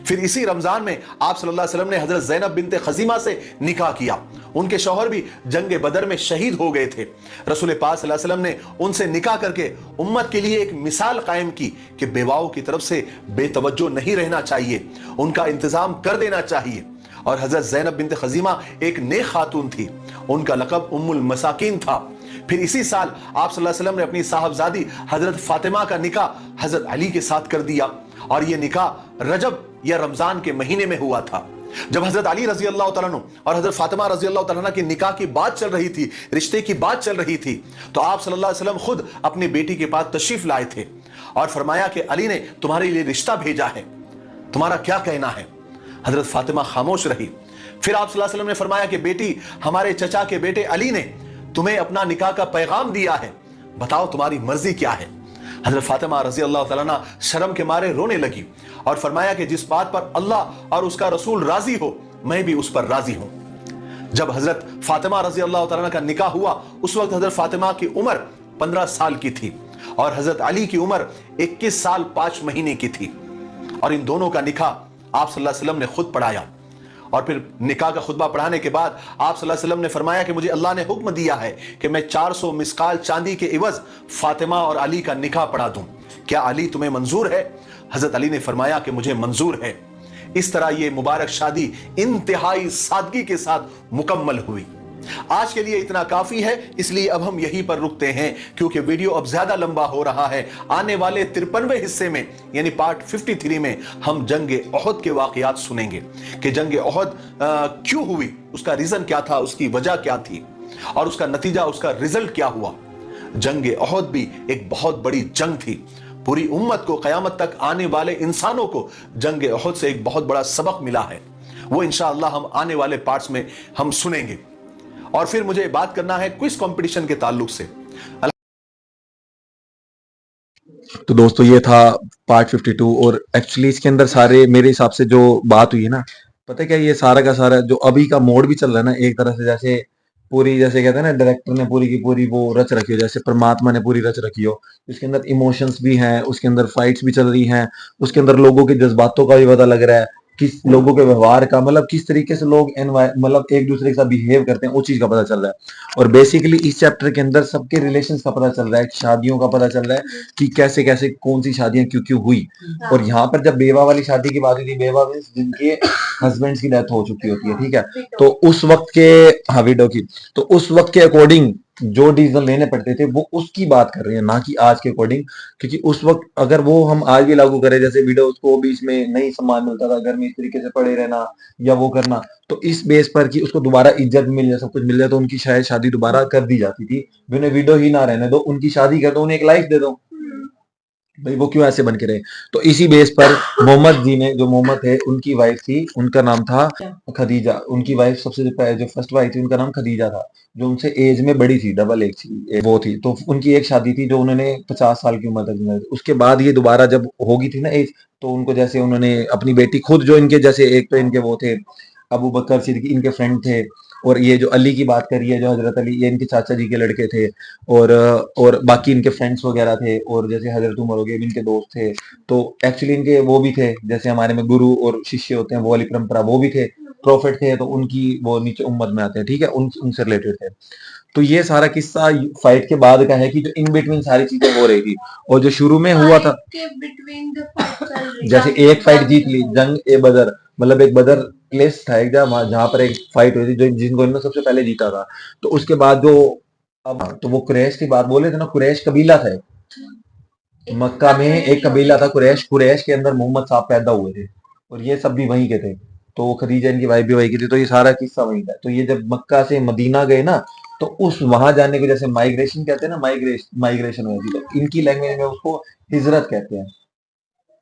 Speaker 4: फिर इसी रमजान में आप सल्लल्लाहु अलैहि वसल्लम ने हजरत ज़ैनब बिनते खजीमा से निकाह किया। उनके शौहर भी जंग बदर में शहीद हो गए थे। रसूल पाक सल्लल्लाहु अलैहि वसल्लम ने उनसे निकाह करके उम्मत के लिए एक मिसाल कायम की कि बेवाओं की तरफ से बेतवज्जो नहीं रहना चाहिए, उनका इंतजाम कर देना चाहिए। और हजरत ज़ैनब बिनते खजीमा एक नेक खातून थी, उनका लक़ब उम्मुल मसाकीन था। फिर इसी साल आप सल्लल्लाहु अलैहि वसल्लम ने अपनी साहबजादी हजरत फातिमा का निकाह हजरत अली के साथ कर दिया और यह निकाह रजब या रमजान के महीने में हुआ था। जब हजरत अली रजी अल्लाह तआला अन्हु और हजरत फातिमा रजी अल्लाह तआला अन्हा की निकाह की बात चल रही थी, रिश्ते की बात चल रही थी, तो आप सल्लल्लाहु अलैहि वसल्लम खुद अपनी बेटी के पास तशरीफ लाए थे और फरमाया कि अली ने तुम्हारे लिए रिश्ता भेजा है, तुम्हारा क्या कहना है। हजरत फातिमा खामोश रही। फिर आप सल्लल्लाहु अलैहि वसल्लम ने फरमाया कि बेटी, हमारे चचा के बेटे अली ने तुम्हें अपना निकाह का पैगाम दिया है, बताओ तुम्हारी मर्जी क्या है। हजरत फातिमा रजी अल्लाह तआला अन्हा शर्म के मारे रोने लगी और फरमाया कि जिस बात पर अल्लाह और उसका रसूल राजी हो, मैं भी उस पर राजी हूं। जब हजरत फातिमा रजी अल्लाह तआला अन्हा का निकाह हुआ उस वक्त हजरत फातिमा की उम्र 15 साल की थी और हजरत अली की उम्र 21 साल 5 महीने की थी और इन दोनों का निकाह आप सल्लल्लाहु अलैहि वसल्लम ने खुद पढ़ाया। और फिर निकाह का खुतबा पढ़ाने के बाद आप सल्लल्लाहु अलैहि वसल्लम ने फरमाया कि मुझे अल्लाह ने हुक्म दिया है कि मैं 400 मिस्काल चांदी के इवज फातिमा और अली का निकाह पढ़ा दूं, क्या अली तुम्हें मंजूर है। हजरत अली ने फरमाया कि मुझे मंजूर है। इस तरह यह मुबारक शादी इंतहाई सादगी के साथ मुकम्मल हुई। आज के लिए इतना काफी है, इसलिए अब हम यहीं पर रुकते हैं क्योंकि वीडियो अब ज्यादा लंबा हो रहा है। आने वाले 53वें हिस्से में यानी पार्ट 53 में हम जंग ओहद के वाकयात सुनेंगे कि जंग ओहद क्यों हुई, उसका रीजन क्या था, उसकी वजह क्या थी और उसका नतीजा, उसका रिजल्ट क्या हुआ। जंग ओहद भी एक बहुत बड़ी जंग थी। पूरी उम्मत को, कयामत तक आने वाले इंसानों को जंग ओहद से एक बहुत बड़ा सबक मिला है। वो इंशाअल्लाह हम आने वाले पार्ट्स में हम सुनेंगे। और फिर मुझे बात करना है क्विज कंपटीशन के ताल्लुक से।
Speaker 2: तो दोस्तों ये था पार्ट 52 और एक्चुअली इसके अंदर सारे मेरे हिसाब से जो बात हुई है ना, पता है क्या, ये सारा का सारा जो अभी का मोड भी चल रहा है ना, एक तरह से जैसे पूरी, जैसे कहते हैं ना, डायरेक्टर ने पूरी की पूरी वो रच रखी हो, जैसे परमात्मा ने पूरी रच रखी हो। इसके अंदर इमोशंस भी हैं, उसके अंदर फाइट्स भी चल रही हैं, उसके अंदर लोगों के जज्बातों का भी पता लग रहा है, किस लोगों के व्यवहार का, मतलब किस तरीके से लोग मतलब एक दूसरे के साथ बिहेव करते हैं, उस चीज का पता चल रहा है। और बेसिकली इस चैप्टर के अंदर सबके रिलेशंस का पता चल रहा है, शादियों का पता चल रहा है कि कैसे कैसे कौन सी शादियां क्यों क्यों हुई। और यहाँ पर जब बेवा वाली शादी की बात हुई थी, बेवा मींस जिनके हस्बैंड्स की डेथ हो चुकी होती है, ठीक है, तो उस वक्त के, हाँ विडो की, तो उस वक्त के अकॉर्डिंग जो डिसीजन लेने पड़ते थे वो उसकी बात कर रहे हैं, ना कि आज के अकॉर्डिंग। क्योंकि उस वक्त अगर वो हम आज भी लागू करें, जैसे वीडियोस को बीच में नहीं सम्मान मिलता था, घर में इस तरीके से पड़े रहना या वो करना, तो इस बेस पर कि उसको दोबारा इज्जत मिल जाए, सब कुछ मिल जाए, तो उनकी शायद शादी दोबारा कर दी जाती थी। उन्हें वीडियो ही ना रहने दो, उनकी शादी कर दो, उन्हें एक लाइफ दे दो, भाई वो क्यों ऐसे बन के रहे। तो इसी बेस पर मोहम्मद जी ने, जो मोहम्मद थे उनकी वाइफ थी, उनका नाम था खदीजा। उनकी वाइफ सबसे जो फर्स्ट वाइफ थी उनका नाम खदीजा था, जो उनसे एज में बड़ी थी, डबल एज थी वो थी। तो उनकी एक शादी थी जो उन्होंने 50 साल की उम्र तक जिंदा थी। उसके बाद ये दोबारा जब होगी थी ना एज, तो उनको जैसे उन्होंने अपनी बेटी खुद, जो इनके जैसे एक तो इनके वो थे अबू बकर सिद्दीकी, इनके फ्रेंड थे, और ये जो अली की बात करी है, जो हजरत अली, ये इनके चाचा जी के लड़के थे, और बाकी इनके फ्रेंड्स वगैरह थे, और जैसे हजरत उमर हो गए इनके दोस्त थे। तो एक्चुअली इनके वो भी थे, जैसे हमारे में गुरु और शिष्य होते हैं वो वाली परंपरा, वो भी थे, प्रॉफिट थे, तो उनकी वो नीचे उम्मत में आते हैं, ठीक है, उनसे रिलेटेड थे। तो ये सारा किस्सा फाइट के बाद का है कि जो इन बिटवीन सारी चीजें हो रही थी, और जो शुरू में हुआ था, जैसे एक फाइट जीत ली, जंग ए बदर, मतलब एक बदर प्लेस था एक जहाँ पर एक फाइट हुई थी, जो जिनको इन्होंने सबसे पहले जीता था। तो उसके बाद जो अब तो वो कुरैश की बात बोले थे ना, कुरैश कबीला था, मक्का में एक कबीला था कुरैश। कुरैश के अंदर मोहम्मद साहब पैदा हुए थे, और ये सब भी वहीं के थे। तो वो खदीजा इनकी वाइफ भी वहीं की थी, तो ये सारा किस्सा वहीं था। तो ये जब मक्का से मदीना गए ना, तो उस वहां जाने को जैसे माइग्रेशन कहते हैं ना, माइग्रेशन हुई थी, तो इनकी लैंग्वेज में उसको हिजरत कहते हैं,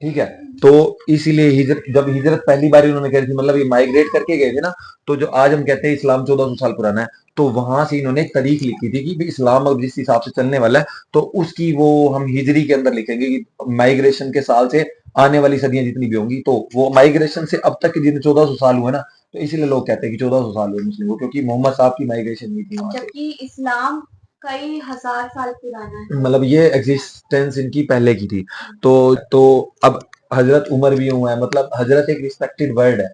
Speaker 2: ठीक है। तो इसीलिए जब हिजरत पहली बार उन्होंने करी थी, मतलब ये माइग्रेट करके गए थे ना, तो जो आज हम कहते हैं इस्लाम 1400 साल पुराना है, तो वहां से इन्होंने एक तारीख लिखी थी कि भी इस्लाम अब जिस हिसाब से चलने वाला है, तो उसकी वो हम हिजरी के अंदर लिखेंगे कि माइग्रेशन के साल से आने वाली सदियां जितनी भी होंगी, तो वो माइग्रेशन से अब तक के जितने 1400 साल हुए ना, तो इसीलिए लोग कहते हैं कि 1400 साल हुए मुस्लिम को, क्योंकि मोहम्मद साहब की माइग्रेशन हुई थी वहां से।
Speaker 1: जबकि इस्लाम कई हजार साल पुराना है।
Speaker 2: मतलब ये एग्जिस्टेंस इनकी पहले की थी। तो अब हजरत उमर भी हुआ है, मतलब हजरत एक रिस्पेक्टेड वर्ड है,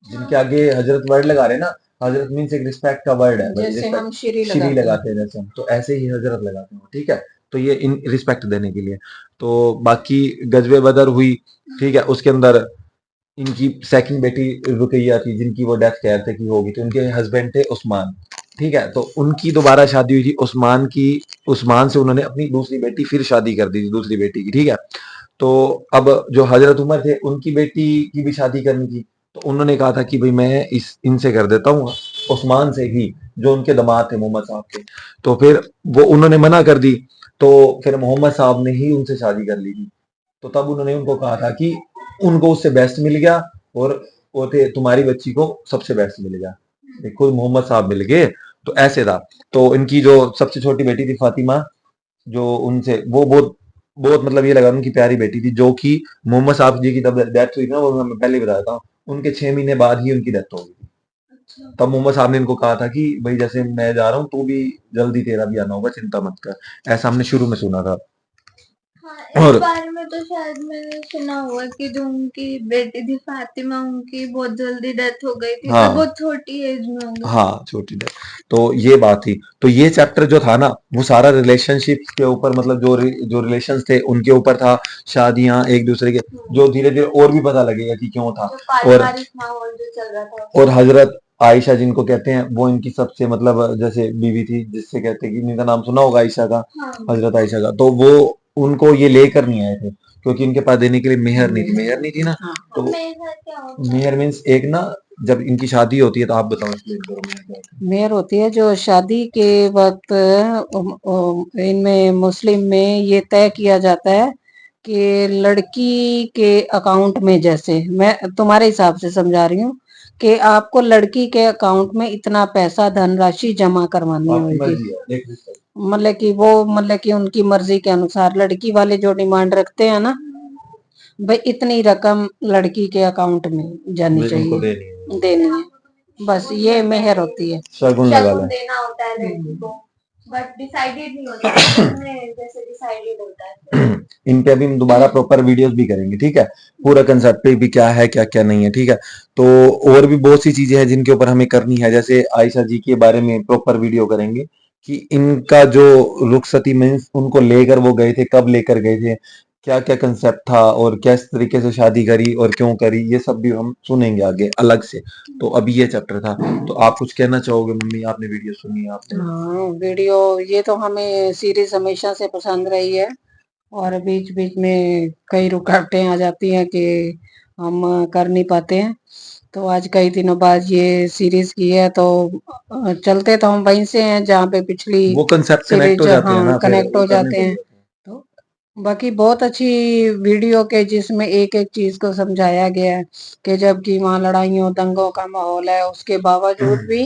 Speaker 2: जिनके आगे हजरत वर्ड लगा रहे हैं ना, हजरत मीन्स एक रिस्पेक्ट का वर्ड है,
Speaker 3: जैसे हम श्री
Speaker 2: श्री लगाते हैं जैसे हम, तो ऐसे ही हजरत लगाते हैं, ठीक है। तो ये इन रिस्पेक्ट देने के लिए। तो बाकी गजवे बदर हुई, ठीक है, उसके अंदर इनकी सेकंड बेटी रुकैया थी, जिनकी वो डेथ कह थे कि होगी, तो उनके हस्बैंड थे उस्मान, ठीक है। तो उनकी दोबारा शादी हुई थी उस्मान की, उस्मान से उन्होंने अपनी दूसरी बेटी फिर शादी कर दी थी, दूसरी बेटी की, ठीक है। तो अब जो हजरत उमर थे उनकी बेटी की भी शादी करनी थी, तो उन्होंने कहा था कि भाई मैं इनसे कर देता हूँ, उस्मान से ही, जो उनके दामाद थे मोहम्मद साहब के। तो फिर वो उन्होंने मना कर दी, तो फिर मोहम्मद साहब ने ही उनसे शादी कर ली थी। तो तब उन्होंने उनको कहा था कि उनको उससे बेस्ट मिल गया, और वो थे तुम्हारी बच्ची को सबसे बेस्ट मिलेगा, खुद मोहम्मद साहब मिल गए, तो ऐसे था। तो इनकी जो सबसे छोटी बेटी थी फातिमा, जो उनसे वो बहुत बहुत मतलब ये लगा उनकी प्यारी बेटी थी, जो कि मोहम्मद साहब जी की तब डेथ हुई थी ना, वो मैं पहले ही बताया था, उनके 6 महीने बाद ही उनकी डेथ हो गई थी। तब मोहम्मद साहब ने इनको कहा था कि भाई जैसे मैं जा रहा हूँ, तू भी जल्दी तेरा भी आना होगा, चिंता मत कर, ऐसा हमने शुरू में सुना था।
Speaker 1: हाँ, इस बारे में तो शायद मैंने सुना हुआ कि जो उनकी बेटी थी फातिमा, उनकी बहुत जल्दी डेथ हो गई थी,
Speaker 2: हाँ,
Speaker 1: तो बहुत छोटी एज में हो गई।
Speaker 2: हाँ छोटी डेथ। तो ये बात थी। तो ये चैप्टर जो था ना, वो सारा रिलेशनशिप के ऊपर, मतलब जो रिलेशंस थे उनके ऊपर था, शादियां एक दूसरे के, जो धीरे धीरे और भी पता लगेगा कि क्यों था।
Speaker 1: जो पारिवारिक माहौल जो चल रहा था,
Speaker 2: और हजरत आयशा जिनको कहते हैं, वो इनकी सबसे मतलब जैसे बीवी थी, जिससे कहते हैं कि इनका नाम सुना होगा आयशा का,
Speaker 1: हाँ,
Speaker 2: हजरत आयशा का। तो वो उनको ये लेकर नहीं आए थे, क्योंकि इनके पास देने के लिए मेहर नहीं थी ना। तो मेहर मीन्स एक ना, जब इनकी शादी होती है, तो आप बताओ
Speaker 3: मेहर होती है जो शादी के वक्त इनमें मुस्लिम में ये तय किया जाता है कि लड़की के अकाउंट में, जैसे मैं तुम्हारे हिसाब से समझा रही हूँ, कि आपको लड़की के अकाउंट में इतना पैसा धनराशि जमा करवानी होगी, मतलब कि वो, मतलब कि उनकी मर्जी के अनुसार लड़की वाले जो डिमांड रखते हैं ना, भाई इतनी रकम लड़की के अकाउंट में जानी चाहिए, देनी है, बस ये मेहर होती है।
Speaker 2: शगुन
Speaker 1: देना होता है लड़की को, बट डिसाइडेड नहीं होता है, जैसे डिसाइडेड होता है।
Speaker 2: इन पे अभी हम दोबारा प्रॉपर वीडियोस भी करेंगे, ठीक है, पूरा कंसेप्ट पे भी क्या है क्या क्या नहीं है, ठीक है। तो और भी बहुत सी चीजें हैं जिनके ऊपर हमें करनी है, जैसे आयशा जी के बारे में प्रॉपर वीडियो करेंगे कि इनका जो रुखसती मीन्स उनको लेकर वो गए थे, कब लेकर गए थे, क्या क्या कंसेप्ट था और किस तरीके से शादी करी और क्यों करी, ये सब भी हम सुनेंगे आगे अलग से। तो अभी ये चैप्टर था, तो आप कुछ कहना चाहोगे मम्मी? आपने वीडियो सुनी, आपने
Speaker 3: हाँ, वीडियो ये तो हमें सीरीज हमेशा से पसंद रही है और बीच-बीच में कई रुकावटें आ जाती हैं कि हम कर नहीं पाते हैं। तो आज कई दिनों बाद ये सीरीज की है तो चलते तो हम वहीं से हैं जहाँ पे पिछली
Speaker 2: वो कंसेप्ट कनेक्ट हो
Speaker 3: सीरीज
Speaker 2: जाते हैं
Speaker 3: हाँ
Speaker 2: ना, फिर
Speaker 3: कनेक्ट
Speaker 2: वो
Speaker 3: हो
Speaker 2: करने
Speaker 3: जाते
Speaker 2: पड़
Speaker 3: हैं।
Speaker 2: जाते हैं।
Speaker 3: तो बाकी बहुत अच्छी वीडियो के जिसमें एक-एक चीज़ को समझाया गया है कि जबकि वहाँ लड़ाइयों, दंगों का माहौल है, उसके बावजूद भी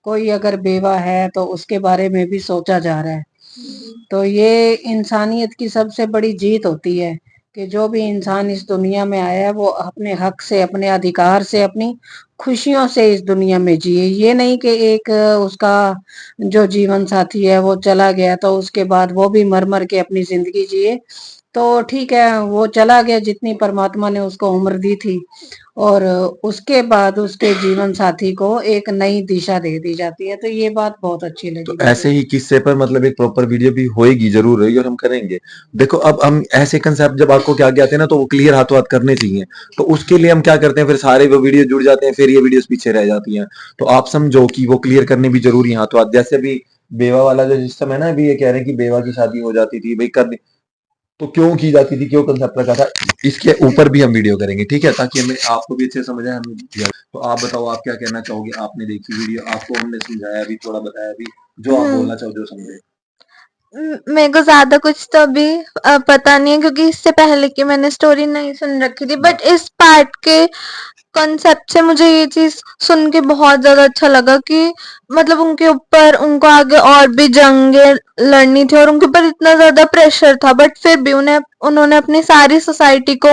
Speaker 3: कोई अगर बेवा है तो उसके बारे में भी सोचा जा रहा है। तो ये इंसानियत की सबसे बड़ी जीत होती है कि जो भी इंसान इस दुनिया में आया है वो अपने हक से, अपने अधिकार से, अपनी खुशियों से इस दुनिया में जिए। ये नहीं कि एक उसका जो जीवन साथी है वो चला गया तो उसके बाद वो भी मर-मर के अपनी ज़िंदगी जिए। तो ठीक है, वो चला गया जितनी परमात्मा ने उसको उम्र दी थी और उसके बाद उसके जीवन साथी को एक नई दिशा दे दी जाती है। तो ये बात बहुत अच्छी
Speaker 2: तो
Speaker 3: लगी
Speaker 2: ऐसे
Speaker 3: मुझे।
Speaker 2: ही किस्से पर मतलब एक प्रॉपर वीडियो भी होएगी, जरूर होएगी, और हम करेंगे। देखो अब हम ऐसे कंसेप्ट जब आपको क्या आगे आते हैं ना, तो वो क्लियर हाथों हाथ करने चाहिए। तो उसके लिए हम क्या करते हैं, फिर सारे वो वीडियो जुड़ जाते हैं, फिर ये वीडियोस पीछे रह जाती हैं। तो आप समझो कि वो क्लियर करने भी जरूरी है हाथों हाथ। जैसे अभी बेवा वाला जो सिस्टम है ना, अभी ये कह रहे हैं कि बेवा की शादी हो जाती थी भाई, कर तो क्यों की जाती थी, क्यों कंसेप्ट रखा था, इसके ऊपर भी हम वीडियो करेंगे, ठीक है, ताकि हमें आपको भी अच्छे से समझ आए, हमें भी आए। तो आप बताओ, आप क्या कहना चाहोगे? आपने देखी वीडियो, आपको हमने समझाया भी, थोड़ा बताया भी, जो आप बोलना चाहो, जो समझे।
Speaker 1: मेरे को ज्यादा कुछ तो अभी पता नहीं है क्योंकि इससे पहले की मैंने स्टोरी नहीं सुन रखी थी, बट इस पार्ट के कॉन्सेप्ट से मुझे ये चीज सुन के बहुत ज्यादा अच्छा लगा कि मतलब उनके ऊपर उनको आगे और भी जंगें लड़नी थी और उनके ऊपर इतना ज्यादा प्रेशर था, बट फिर भी उन्हें उन्होंने अपनी सारी सोसाइटी को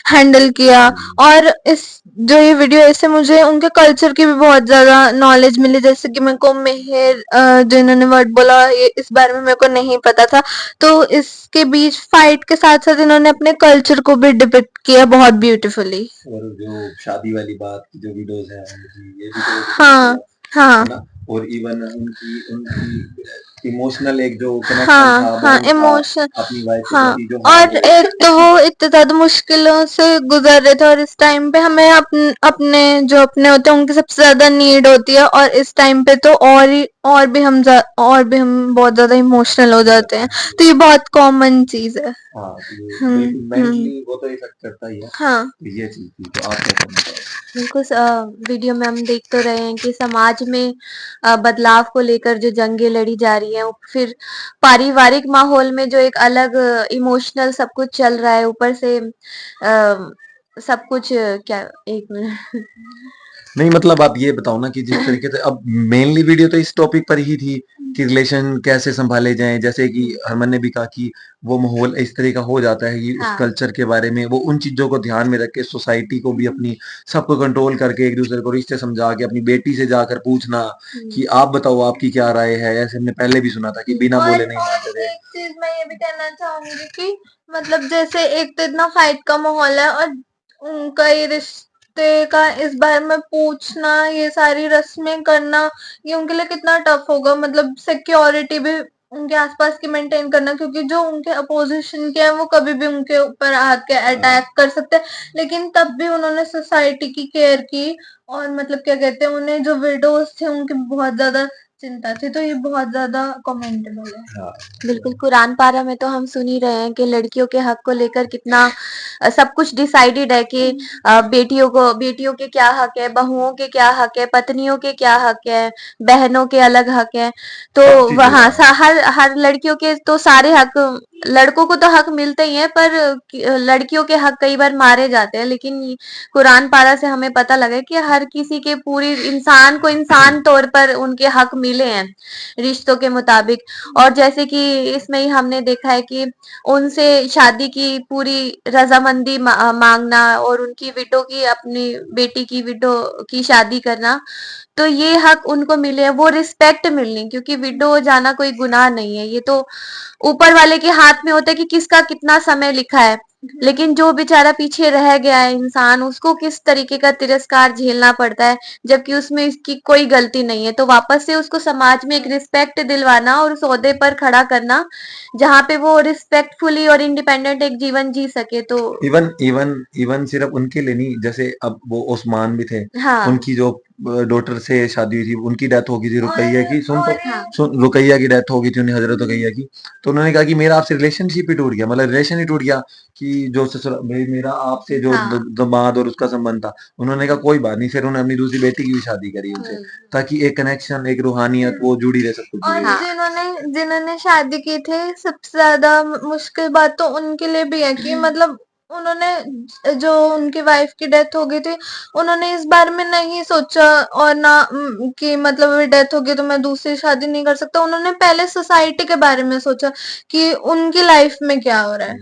Speaker 1: हैंडल किया। और इस जो ये वीडियो है इससे मुझे उनके कल्चर की भी बहुत ज्यादा नॉलेज मिली, जैसे कि मेरे को मेहर जो इन्होंने वर्ड बोला ये इस बारे में मेरे को नहीं पता था। तो इसके बीच फाइट के साथ साथ इन्होंने अपने कल्चर को भी डिपिक्ट किया बहुत ब्यूटीफुली।
Speaker 2: और जो शादी वाली बात की जो वीडियोस है उनकी, ये भी तो
Speaker 1: हाँ हाँ
Speaker 2: है ना। और इवन उनकी उनकी इमोशनल एक जो कनेक्शन
Speaker 1: हाँ
Speaker 2: था,
Speaker 1: हाँ
Speaker 2: बॉन्ड था
Speaker 1: इमोशन
Speaker 2: अपनी वाइफ के
Speaker 1: हाँ।
Speaker 2: प्रति, जो
Speaker 1: और
Speaker 2: हार्ड
Speaker 1: एक तो वो इतने ज्यादा मुश्किलों से गुजर रहे थे और इस टाइम पे हमें अपने जो अपने होते हैं उनकी सबसे ज्यादा नीड होती है, और इस टाइम पे तो और भी हम बहुत ज्यादा इमोशनल हो जाते हैं। तो ये बहुत कॉमन चीज है।
Speaker 2: हाँ, तो ये
Speaker 1: हम्म
Speaker 2: बिल्कुल मेंटली वो तो इफेक्ट करता ही है।
Speaker 1: हाँ
Speaker 2: तो ये चीज थी, तो आप क्या करना चाहोगे?
Speaker 1: बिल्कुल। वीडियो में हम देख तो रहे हैं कि समाज में बदलाव को लेकर जो जंगें लड़ी जा रही हैं, फिर पारिवारिक माहौल में जो एक अलग इमोशनल सब कुछ चल रहा है, ऊपर से सब कुछ क्या, एक मिनट।
Speaker 2: नहीं मतलब आप ये बताओ ना कि जिस तरीके से अब मेनली वीडियो तो इस टॉपिक पर ही थी कि रिलेशन कैसे संभाले जाएं, जैसे कि हरमन ने भी कहा कि वो माहौल इस तरह का हो जाता है कि उस
Speaker 1: हाँ
Speaker 2: कल्चर के बारे में वो उन चीजों को ध्यान में रख के सोसाइटी को भी अपनी सबको कंट्रोल करके एक दूसरे को रिश्ते समझा के अपनी बेटी से जाकर पूछना कि आप बताओ आपकी क्या राय है। ऐसे हमने पहले भी सुना था कि बिना बोले नहीं मानते थे।
Speaker 1: एक चीज मैं ये भी कहना चाहूंगी कि मतलब जैसे एक तो इतना फाइट का माहौल है और उनका ये रिश्ते का इस बारे में पूछना, ये सारी रस्में करना, ये उनके लिए कितना टफ होगा। मतलब सिक्योरिटी भी उनके आसपास की मेंटेन करना, क्योंकि जो उनके अपोजिशन के हैं वो कभी भी उनके ऊपर आके अटैक कर सकते हैं, लेकिन तब भी उन्होंने सोसाइटी की केयर की। और मतलब क्या कहते हैं, उन्हें जो विडोज थे उनकी बहुत ज्यादा चिंता थी, तो ये बहुत ज्यादा कमेंटेबल है।
Speaker 2: हाँ,
Speaker 1: बिल्कुल, कुरान पारा में तो हम सुन ही रहे हैं कि लड़कियों के हक को लेकर कितना सब कुछ डिसाइडेड है कि बेटियों के क्या हक है, बहुओं के क्या हक है, पत्नियों के क्या हक है, बहनों के अलग हक है। तो
Speaker 2: सब चीजें
Speaker 1: वहाँ
Speaker 2: हाँ।
Speaker 1: हर हर लड़कियों के तो सारे हक, लड़कों को तो हक मिलते ही हैं, पर लड़कियों के हक कई बार मारे जाते हैं। लेकिन कुरान पारा से हमें पता लगा कि हर किसी के, पूरी इंसान को इंसान तौर पर उनके हक मिले हैं रिश्तों के मुताबिक। और जैसे कि इसमें ही हमने देखा है कि उनसे शादी की पूरी रजामंदी मांगना और उनकी विडो की, अपनी बेटी की विडो की शादी करना, तो ये हक उनको मिले, वो रिस्पेक्ट मिलनी, क्योंकि विडो जाना कोई गुनाह नहीं है, ये तो ऊपर वाले के हाथ में होता है कि किसका कितना समय लिखा है। लेकिन जो बेचारा पीछे रह गया है इंसान, उसको किस तरीके का तिरस्कार झेलना पड़ता है, जबकि उसमें इसकी कोई गलती नहीं है। तो वापस से उसको समाज में एक रिस्पेक्ट दिलवाना और उस ओहदे पर खड़ा करना जहाँ पे वो रिस्पेक्टफुली और इंडिपेंडेंट एक जीवन जी सके। तो
Speaker 2: इवन इवन इवन सिर्फ उनके लिए नहीं, जैसे अब वो ओस्मान भी थे,
Speaker 1: हाँ
Speaker 2: उनकी जो डॉटर से शादी हुई थी, उनकी डेथ हो गई थी रुकैया की।
Speaker 1: हाँ
Speaker 2: सुन, रुकैया की डेथ हो गई थी, उन्हें हजरत रुकैया की। तो उन्होंने कहा कि मेरा आपसे रिलेशनशिप ही टूट गया, मतलब रिलेशन ही टूट गया, कि जो ससुर भाई मेरा आपसे जो
Speaker 1: हाँ
Speaker 2: दामाद और उसका संबंध था। उन्होंने कहा कोई बात नहीं, फिर उन्होंने अपनी दूसरी बेटी की भी शादी करी उनसे, ताकि एक कनेक्शन, एक रूहानियत वो जुड़ी रहे, सब कुछ
Speaker 1: और
Speaker 2: जुड़ी रहे।
Speaker 1: जिन्होंने जिन्होंने शादी की थी, सबसे ज्यादा मुश्किल बात तो उनके लिए भी है कि मतलब उन्होंने जो उनकी वाइफ की डेथ हो गई थी, उन्होंने इस बारे में नहीं सोचा, और ना कि मतलब अभी डेथ हो गई तो मैं दूसरी शादी नहीं कर सकता। उन्होंने पहले सोसाइटी के बारे में सोचा कि उनकी लाइफ में क्या हो रहा है,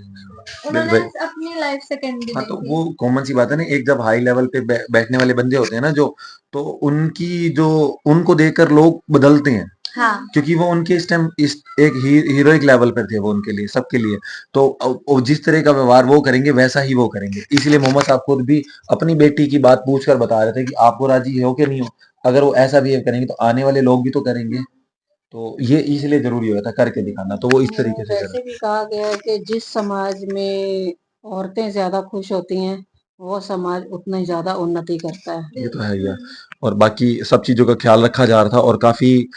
Speaker 1: उन्होंने
Speaker 2: भाई
Speaker 1: अपनी लाइफ सेकेंडरी
Speaker 2: हाँ, तो
Speaker 1: देखी।
Speaker 2: वो कॉमन सी बात है ना, एक जब हाई लेवल पे बैठने वाले बंदे होते हैं ना जो, तो उनकी जो, उनको देखकर लोग बदलते हैं,
Speaker 1: हाँ
Speaker 2: क्योंकि वो उनके इस टाइम इस एक हीरोइक लेवल पर थे, वो उनके लिए, सबके लिए। तो वो जिस तरह का व्यवहार वो करेंगे वैसा ही वो करेंगे। इसलिए मोहम्मद साहब खुद भी अपनी बेटी की बात पूछकर बता रहे थे कि आपको राजी हो कि नहीं हो, अगर वो ऐसा बिहेव करेंगे तो आने वाले लोग भी तो करेंगे। तो ये इसलिए जरूरी होता है करके दिखाना, तो वो इस
Speaker 3: वो
Speaker 2: तरीके से कर
Speaker 3: वैसे भी कहा गया है कि जिस समाज में औरतें ज्यादा खुश होती हैं, वो समाज उतना ही ज्यादा उन्नति करता है।
Speaker 2: ये तो है ही है। और बाकी सब चीजों का ख्याल रखा जा रहा था, और काफी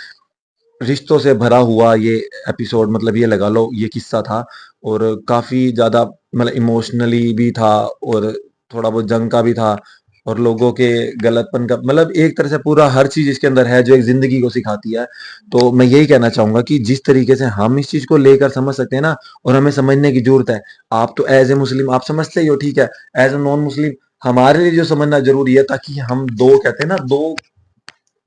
Speaker 2: रिश्तों से भरा हुआ ये एपिसोड, मतलब ये लगा लो ये किस्सा था, और काफी ज्यादा मतलब इमोशनली भी था, और थोड़ा बहुत जंग का भी था, और लोगों के गलतपन का, मतलब एक तरह से पूरा हर चीज इसके अंदर है जो एक जिंदगी को सिखाती है। तो मैं यही कहना चाहूंगा कि जिस तरीके से हम इस चीज को लेकर समझ सकते हैं ना, और हमें समझने की जरूरत है। आप तो एज ए मुस्लिम आप समझते ही हो, ठीक है, एज ए नॉन मुस्लिम हमारे लिए जो समझना जरूरी है, ताकि हम दो, कहते हैं ना, दो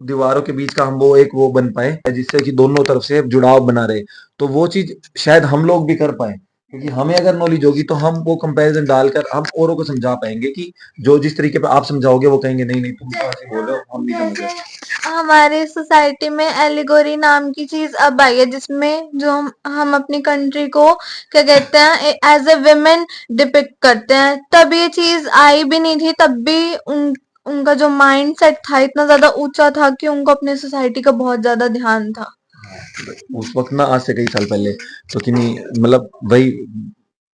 Speaker 2: दीवारों के बीच का हम वो एक वो बन पाए, जिससे कि दोनों तरफ से जुड़ाव बना रहे। तो वो चीज शायद हम लोग भी कर पाए, क्योंकि हमें अगर नॉलेज होगी तो हम वो कंपैरिजन डालकर हम औरों को समझा पाएंगे, कि जो जिस तरीके पे आप समझाओगे वो कहेंगे नहीं नहीं तुम तो ऐसे बोल रहे हो, हम नहीं समझ रहे।
Speaker 1: जैसे हमारी सोसाइटी में एलिगोरी नाम की चीज अब आई है, जिसमें जो हम अपनी कंट्री को क्या कहते हैं एज ए विमेन डिपिक्ट करते हैं। तब ये चीज आई भी नहीं थी, तब भी उनका जो माइंड सेट था इतना ज्यादा ऊंचा था कि उनको अपने सोसाइटी का बहुत ज्यादा ध्यान था।
Speaker 2: उस वक्त ना, आज से कई साल पहले, तो कि नहीं, मतलब वही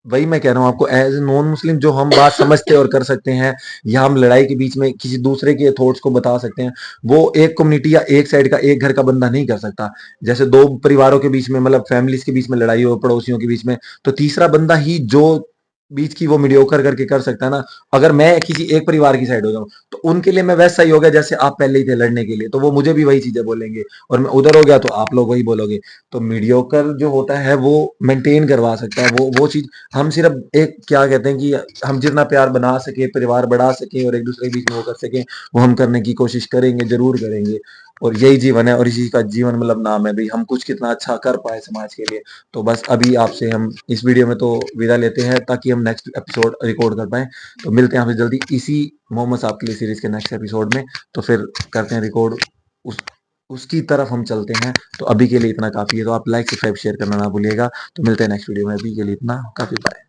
Speaker 2: वही मैं कह रहा हूँ आपको, एज नॉन मुस्लिम जो हम बात समझते और कर सकते हैं, या हम लड़ाई के बीच में किसी दूसरे के थॉट्स को बता सकते हैं, वो एक कम्युनिटी या एक साइड का एक घर का बंदा नहीं कर सकता। जैसे दो परिवारों के बीच में, मतलब फैमिलीज के बीच में लड़ाई हो, पड़ोसियों के बीच में, तो तीसरा बंदा ही जो बीच की वो मीडियोकर करके कर सकता है ना। अगर मैं किसी एक परिवार की साइड हो जाऊं, तो उनके लिए मैं वैसा ही हो गया जैसे आप पहले ही थे लड़ने के लिए, तो वो मुझे भी वही चीजें बोलेंगे, और मैं उधर हो गया तो आप लोग वही बोलोगे। तो मीडियोकर जो होता है वो मेंटेन करवा सकता है, वो चीज हम सिर्फ एक क्या कहते हैं कि हम जितना प्यार बना सके, परिवार बढ़ा सके, और एक दूसरे के बीच में वो कर सके, वो हम करने की कोशिश करेंगे, जरूर करेंगे। और यही जीवन है, और इसी का जीवन मतलब नाम है भाई, हम कुछ कितना अच्छा कर पाए समाज के लिए। तो बस अभी आपसे हम इस वीडियो में तो विदा लेते हैं, ताकि हम नेक्स्ट एपिसोड रिकॉर्ड कर पाए। तो मिलते हैं आपसे जल्दी इसी मोहम्मद साहब के लिए सीरीज के नेक्स्ट एपिसोड में। तो फिर करते हैं रिकॉर्ड, उस उसकी तरफ हम चलते हैं। तो अभी के लिए इतना काफी है, तो आप लाइक सब्सक्राइब शेयर करना ना भूलिएगा। तो मिलते हैं नेक्स्ट वीडियो में, अभी के लिए इतना काफी, बाय।